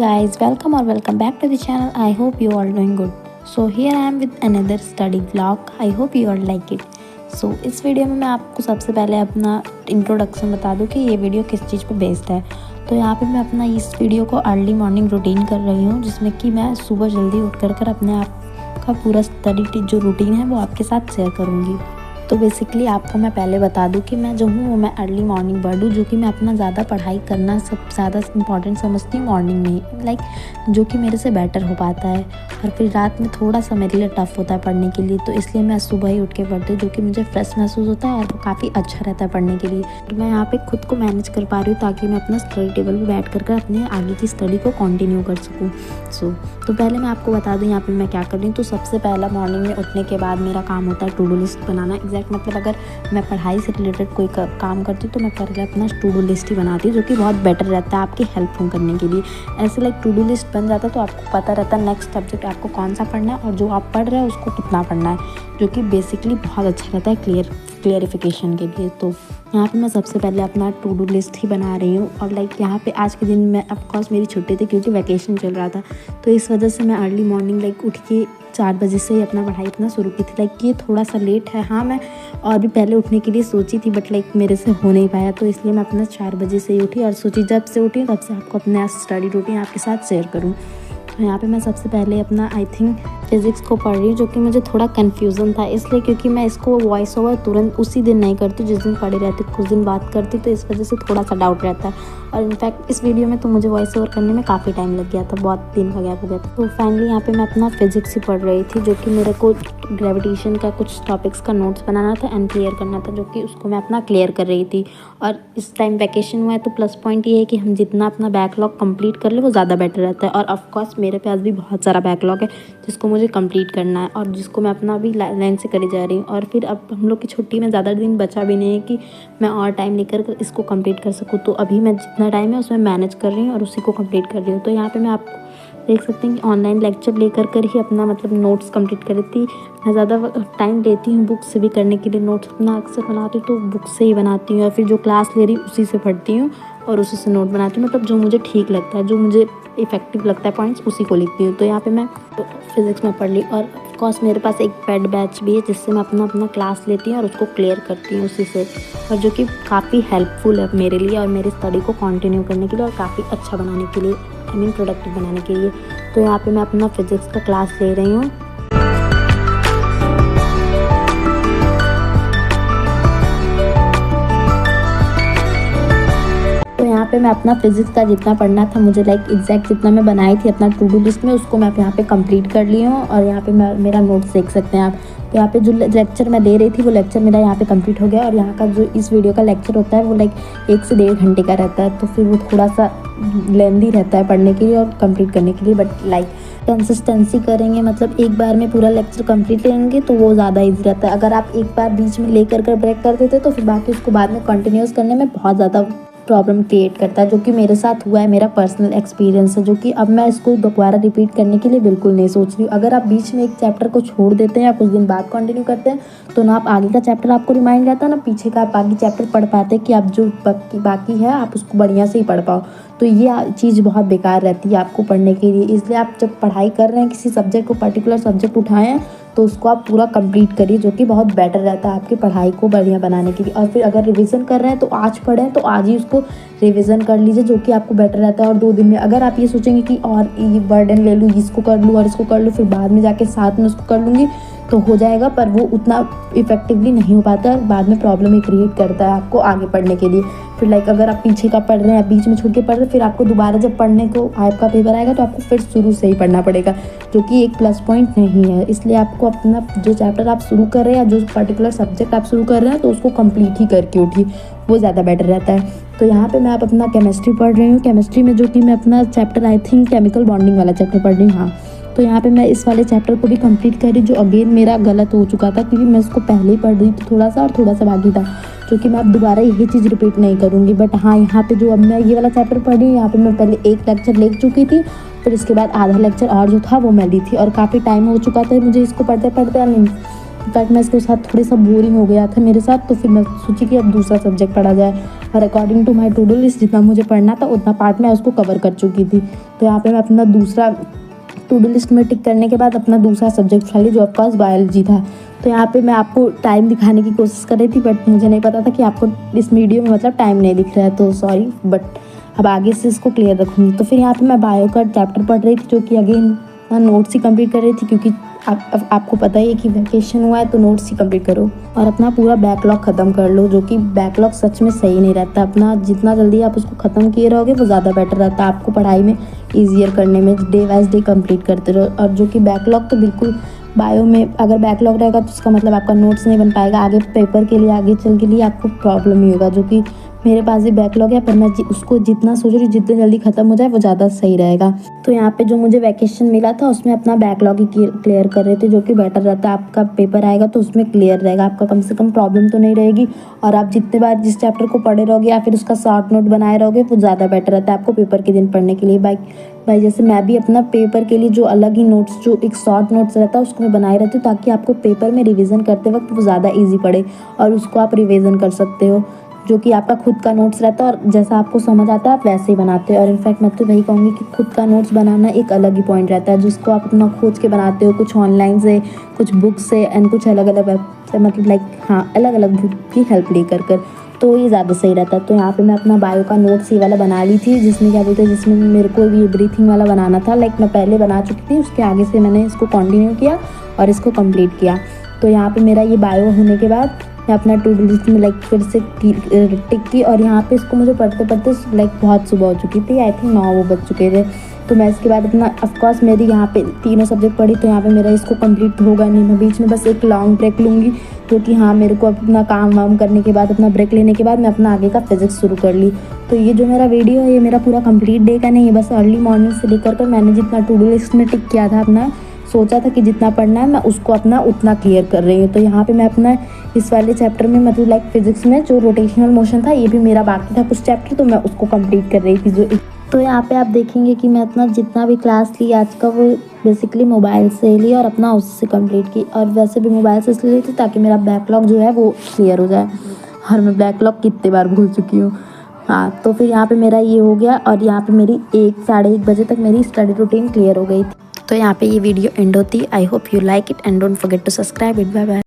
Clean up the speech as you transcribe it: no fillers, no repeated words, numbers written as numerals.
guys, welcome or welcome back to the channel. I hope you all doing good. So here I am with another study vlog. I hope you all like it. So इस video में मैं आपको सबसे पहले अपना introduction बता दूं कि ये वीडियो किस चीज़ पे बेस्ड है। तो यहाँ पे मैं अपना इस वीडियो को अर्ली मॉर्निंग रूटीन कर रही हूँ, जिसमें कि मैं सुबह जल्दी उठ कर अपने आप का पूरा स्टडी जो रूटीन है वो आपके साथ शेयर करूँगी। तो बेसिकली आपको मैं पहले बता दूं कि मैं जो हूँ वो मैं अर्ली मॉर्निंग बर्ड हूँ, जो कि मैं अपना ज़्यादा पढ़ाई करना सब ज़्यादा इंपॉर्टेंट समझती हूँ मॉर्निंग में, लाइक जो कि मेरे से बेटर हो पाता है। और फिर रात में थोड़ा सा मेरे लिए टफ़ होता है पढ़ने के लिए, तो इसलिए मैं सुबह ही उठ के पढ़ती हूँ, जो कि मुझे फ्रेश महसूस होता है और वो काफ़ी अच्छा रहता है पढ़ने के लिए। तो मैं यहाँ पर खुद को मैनेज कर पा रही हूँ ताकि मैं अपना स्टडी टेबल पर बैठ कर अपने आगे की स्टडी को कंटिन्यू कर सकूँ। तो पहले मैं आपको बता दूँ यहाँ पर मैं क्या कर रही हूँ। तो सबसे पहला मॉर्निंग में उठने के बाद मेरा काम होता है टू डू लिस्ट बनाना। मतलब अगर मैं पढ़ाई से रिलेटेड कोई काम करती हूँ तो मैं पहले अपना टू डू लिस्ट ही बनाती हूँ, जो कि बहुत बेटर रहता है आपकी हेल्प करने के लिए। ऐसे लाइक टू डू लिस्ट बन जाता है तो आपको पता रहता है नेक्स्ट सब्जेक्ट आपको कौन सा पढ़ना है और जो आप पढ़ रहे हैं उसको कितना पढ़ना है, जो कि बेसिकली बहुत अच्छा रहता है क्लियरिफिकेशन के लिए। तो यहाँ पे मैं सबसे पहले अपना टू डू लिस्ट ही बना रही हूँ। और लाइक यहाँ पे आज के दिन में ऑफकोर्स मेरी छुट्टी थी क्योंकि वैकेशन चल रहा था, तो इस वजह से मैं अर्ली मॉर्निंग लाइक उठ के 4 बजे से ही अपना पढ़ाई अपना शुरू की थी। लाइक ये थोड़ा सा लेट है, हाँ मैं और भी पहले उठने के लिए सोची थी बट लाइक मेरे से हो नहीं पाया, तो इसलिए मैं अपना 4 बजे से ही उठी और सोची जब से उठी तब से आपको अपना स्टडी रूटीन आपके साथ शेयर करूँ। तो यहाँ पे मैं सबसे पहले अपना आई थिंक फिज़िक्स को पढ़ रही हूँ, जो कि मुझे थोड़ा कन्फ्यूज़न था इसलिए क्योंकि मैं इसको वॉइस ओवर तुरंत उसी दिन नहीं करती जिस दिन पढ़ी रहती, कुछ दिन बात करती, तो इस वजह से थोड़ा सा डाउट रहता है। और इनफैक्ट इस वीडियो में तो मुझे वॉइस ओवर करने में काफ़ी टाइम लग गया था, बहुत दिन हो गया था। तो फाइनली यहाँ पे मैं अपना फिज़िक्स ही पढ़ रही थी, जो कि मेरे को ग्रेविटेशन का कुछ टॉपिक्स का नोट्स बनाना था एंड क्लियर करना था, जो कि उसको मैं अपना क्लियर कर रही थी। और इस टाइम वैकेशन हुआ है तो प्लस पॉइंट ये है कि हम जितना अपना बैकलॉग कंप्लीट कर ले वो ज़्यादा बेटर रहता है। और ऑफकोर्स मेरे पास भी बहुत सारा बैकलॉग है जिसको मुझे कंप्लीट करना है और जिसको मैं अपना अभी लाइन से करी जा रही हूँ। और फिर अब हम लोग की छुट्टी में ज़्यादा दिन बचा भी नहीं है कि मैं और टाइम लेकर इसको कंप्लीट कर सकूँ, तो अभी मैं जितना टाइम है उसमें मैनेज कर रही हूँ और उसी को कंप्लीट कर रही हूँ। तो यहाँ पे मैं आपको देख सकते हैं कि ऑनलाइन लेक्चर लेकर ही अपना मतलब नोट्स कंप्लीट कर लेती। मैं ज़्यादा टाइम लेती हूँ बुक से भी करने के लिए, नोट्स अपना अक्सर बनाती हूँ तो बुक से ही बनाती हूँ, या फिर जो क्लास ले रही हूँ उसी से पढ़ती हूँ और उसी से नोट बनाती हूँ। मतलब जो मुझे ठीक लगता है, जो मुझे इफेक्टिव लगता है पॉइंट्स, उसी को लिखती हूँ। तो यहाँ पे मैं फिज़िक्स में पढ़ ली और ऑफकोर्स मेरे पास एक पेड बैच भी है जिससे मैं अपना क्लास लेती हूँ और उसको क्लियर करती हूँ उसी से, और जो कि काफ़ी हेल्पफुल है मेरे लिए और मेरी स्टडी को कंटिन्यू करने के लिए और काफ़ी अच्छा बनाने के लिए, आई मीन प्रोडक्टिव बनाने के लिए। तो यहाँ पे मैं अपना फिज़िक्स का क्लास ले रही हूँ। तो यहाँ पे मैं अपना फिज़िक्स का जितना पढ़ना था मुझे लाइक एग्जैक्ट जितना मैं बनाई थी अपना टू डू लिस्ट में, उसको मैं यहाँ पे कंप्लीट कर ली हूँ। और यहाँ पे मेरा नोट्स देख सकते हैं आप। तो यहाँ पे जो लेक्चर मैं दे रही थी वो लेक्चर मेरा यहाँ पे कंप्लीट हो गया। और यहाँ का जो इस वीडियो का लेक्चर होता है वो लाइक 1 से 1.5 घंटे का रहता है, तो फिर वो थोड़ा सा लेंदी रहता है पढ़ने के लिए और कंप्लीट करने के लिए। बट लाइक कंसिस्टेंसी करेंगे, मतलब एक बार में पूरा लेक्चर कंप्लीट करेंगे तो वो ज़्यादा ईजी रहता है। अगर आप एक बार बीच में लेकर ब्रेक कर देते तो फिर बाकी उसको बाद में कंटिन्यूस करने में बहुत ज़्यादा प्रॉब्लम क्रिएट करता है, जो कि मेरे साथ हुआ है, मेरा पर्सनल एक्सपीरियंस है, जो कि अब मैं इसको दोबारा रिपीट करने के लिए बिल्कुल नहीं सोच रही हूँ। अगर आप बीच में एक चैप्टर को छोड़ देते हैं या कुछ दिन बाद कंटिन्यू करते हैं तो ना आप आगे का चैप्टर आपको रिमाइंड रहता है, ना पीछे का आप बाकी चैप्टर पढ़ पाते कि आप जो बाकी है आप उसको बढ़िया से ही पढ़ पाओ। तो ये चीज़ बहुत बेकार रहती है आपको पढ़ने के लिए। इसलिए आप जब पढ़ाई कर रहे हैं किसी सब्जेक्ट को, पर्टिकुलर सब्जेक्ट उठाएं हैं तो उसको आप पूरा कंप्लीट करिए, जो कि बहुत बेटर रहता है आपकी पढ़ाई को बढ़िया बनाने के लिए। और फिर अगर रिवीजन कर रहे हैं तो आज पढ़ें तो आज ही उसको रिवीजन कर लीजिए, जो कि आपको बेटर रहता है। और 2 दिन में अगर आप ये सोचेंगे कि और ये बर्डन ले लूँ, इसको कर लूँ और इसको कर लूँ, फिर बाद में जाके साथ में उसको कर लूँगी तो हो जाएगा, पर वो उतना इफेक्टिवली नहीं हो पाता और बाद में प्रॉब्लम ही क्रिएट करता है आपको आगे पढ़ने के लिए। फिर लाइक अगर आप पीछे का पढ़ रहे हैं, बीच में छोड़ के पढ़ रहे हैं, फिर आपको दोबारा जब पढ़ने को आपका पेपर आएगा तो आपको फिर शुरू से ही पढ़ना पड़ेगा, जो कि एक प्लस पॉइंट नहीं है। इसलिए आपको अपना जो चैप्टर आप शुरू कर रहे हैं या जो पर्टिकुलर सब्जेक्ट आप शुरू कर रहे हैं तो उसको कंप्लीट ही करके उठिए, वो ज़्यादा बेटर रहता है। तो यहाँ पे मैं आप अपना केमिस्ट्री पढ़ रही हूँ। केमिस्ट्री में जो कि मैं अपना chapter I think chemical bonding वाला चैप्टर पढ़ रही हूँ। हाँ, तो यहाँ पे मैं इस वाले चैप्टर को भी कंप्लीट करी, जो अगेन मेरा गलत हो चुका था क्योंकि मैं इसको पहले ही पढ़ रही थी थोड़ा सा बाकी था, जो कि मैं अब दोबारा यही चीज़ रिपीट नहीं करूँगी। बट हाँ, यहाँ पे जो अब मैं ये वाला चैप्टर पढ़ी, यहाँ पे मैं पहले एक लेक्चर ले चुकी थी, फिर इसके बाद आधा लेक्चर और जो था वो मैं ली थी और काफ़ी टाइम हो चुका था मुझे इसको पढ़ते पढ़ते। इनफैक्ट मैं इसके साथ थोड़ी सा बोरिंग हो गया था मेरे साथ, तो फिर मैं सोची कि अब दूसरा सब्जेक्ट पढ़ा जाए। और according to my to do list जितना मुझे पढ़ना था उतना पार्ट मैं उसको कवर कर चुकी थी। तो यहाँ पे मैं अपना दूसरा टू डू लिस्ट में टिक करने के बाद अपना दूसरा सब्जेक्ट उठा ली, जो ऑफकोर्स बायोलॉजी था। तो यहाँ पे मैं आपको टाइम दिखाने की कोशिश कर रही थी, बट मुझे नहीं पता था कि आपको इस वीडियो में मतलब टाइम नहीं दिख रहा है, तो सॉरी, बट अब आगे से इसको क्लियर रखूँगी। तो फिर यहाँ पे मैं बायो का चैप्टर पढ़ रही थी, जो कि अगेन नोट्स ही कंप्लीट कर रही थी, क्योंकि आपको पता ही है कि वैकेशन हुआ है तो नोट्स ही कंप्लीट करो और अपना पूरा बैकलॉग ख़त्म कर लो, जो कि बैकलॉग सच में सही नहीं रहता। अपना जितना जल्दी आप उसको ख़त्म किए रहोगे वो ज़्यादा बेटर रहता है आपको पढ़ाई में ईजियर करने में, डे वाइज डे कंप्लीट करते रहो। और जो कि बैकलॉग तो बिल्कुल बायो में अगर बैकलॉग रहेगा तो उसका मतलब आपका नोट्स नहीं बन पाएगा, आगे पेपर के लिए आगे चल के लिए आपको प्रॉब्लम ही होगा। जो कि मेरे पास भी बैकलॉग है, पर मैं उसको जितना सोच रही हूँ जितनी जल्दी ख़त्म हो जाए वो ज़्यादा सही रहेगा। तो यहाँ पे जो मुझे वैकेशन मिला था उसमें अपना बैकलॉग ही क्लियर कर रहे थे, जो कि बेटर रहता है। आपका पेपर आएगा तो उसमें क्लियर रहेगा, आपका कम से कम प्रॉब्लम तो नहीं रहेगी। और आप जितने बार जिस चैप्टर को पढ़े रहोगे या फिर उसका शॉर्ट नोट बनाए रहोगे वो ज़्यादा बेटर रहता है आपको पेपर के दिन पढ़ने के लिए। भाई जैसे मैं भी अपना पेपर के लिए जो अलग ही नोट्स, जो एक शॉर्ट नोट्स रहता है उसको मैं बनाए रहती हूँ, ताकि आपको पेपर में रिवीजन करते वक्त वो ज़्यादा ईजी पड़े और उसको आप रिवीजन कर सकते हो। जो कि आपका खुद का नोट्स रहता है और जैसा आपको समझ आता है आप वैसे ही बनाते हो। और इनफैक्ट मैं तो वही कहूँगी कि खुद का नोट्स बनाना एक अलग ही पॉइंट रहता है, जिसको आप अपना खोज के बनाते हो, कुछ ऑनलाइन से, कुछ बुक से एंड कुछ अलग अलग वेब से, मतलब लाइक हाँ अलग अलग बुक की हेल्प ले कर तो ये ज़्यादा सही रहता है। तो यहाँ पे मैं अपना बायो का नोट्स ये वाला बना ली थी, जिसमें क्या बोलते हैं, जिसमें मेरे को ये ब्रीथिंग वाला बनाना था। लाइक मैं पहले बना चुकी थी, उसके आगे से मैंने इसको कंटिन्यू किया और इसको कंप्लीट किया। तो यहाँ पे मेरा ये बायो होने के बाद मैं अपना टू डू लिस्ट में लाइक फिर से टिक की, और यहाँ पे इसको मुझे पढ़ते पढ़ते लाइक बहुत सुबह हो चुकी थी, आई थिंक 9 बज चुके थे। तो मैं इसके बाद अपना ऑफकोर्स मेरी यहाँ पे तीनों सब्जेक्ट पढ़ी, तो यहाँ पे मेरा इसको कंप्लीट होगा नहीं। मैं बीच में बस एक लॉन्ग ब्रेक लूँगी, जो कि हाँ मेरे को अपना काम वाम करने के बाद, अपना ब्रेक लेने के बाद मैं अपना आगे का फिजिक्स शुरू कर ली। तो ये जो मेरा वीडियो है ये मेरा पूरा कंप्लीट डे का नहीं है, बस अर्ली मॉर्निंग से लेकर कर मैंने जितना टू डू लिस्ट में टिक किया था, अपना सोचा था कि जितना पढ़ना है मैं उसको अपना उतना क्लियर कर रही हूँ। तो यहाँ पे मैं अपना इस वाले चैप्टर में मतलब लाइक फिजिक्स में जो रोटेशनल मोशन था ये भी मेरा बाकी था कुछ चैप्टर, तो मैं उसको कंप्लीट कर रही थी। तो यहाँ पे आप देखेंगे कि मैं अपना जितना भी क्लास ली आज का वो बेसिकली मोबाइल से ली और अपना उससे कंप्लीट की। और वैसे भी मोबाइल से इसलिए ली थी ताकि मेरा बैकलॉग जो है वो क्लियर हो जाए, और मैं बैकलॉग कितने बार भूल चुकी हूँ। हाँ, तो फिर यहाँ पे मेरा ये हो गया, और यहाँ पे मेरी 1-1:30 बजे तक मेरी स्टडी रूटीन क्लियर हो गई थी। तो यहाँ पे ये वीडियो एंड होती। I hope you like it and don't forget to subscribe it. Bye bye.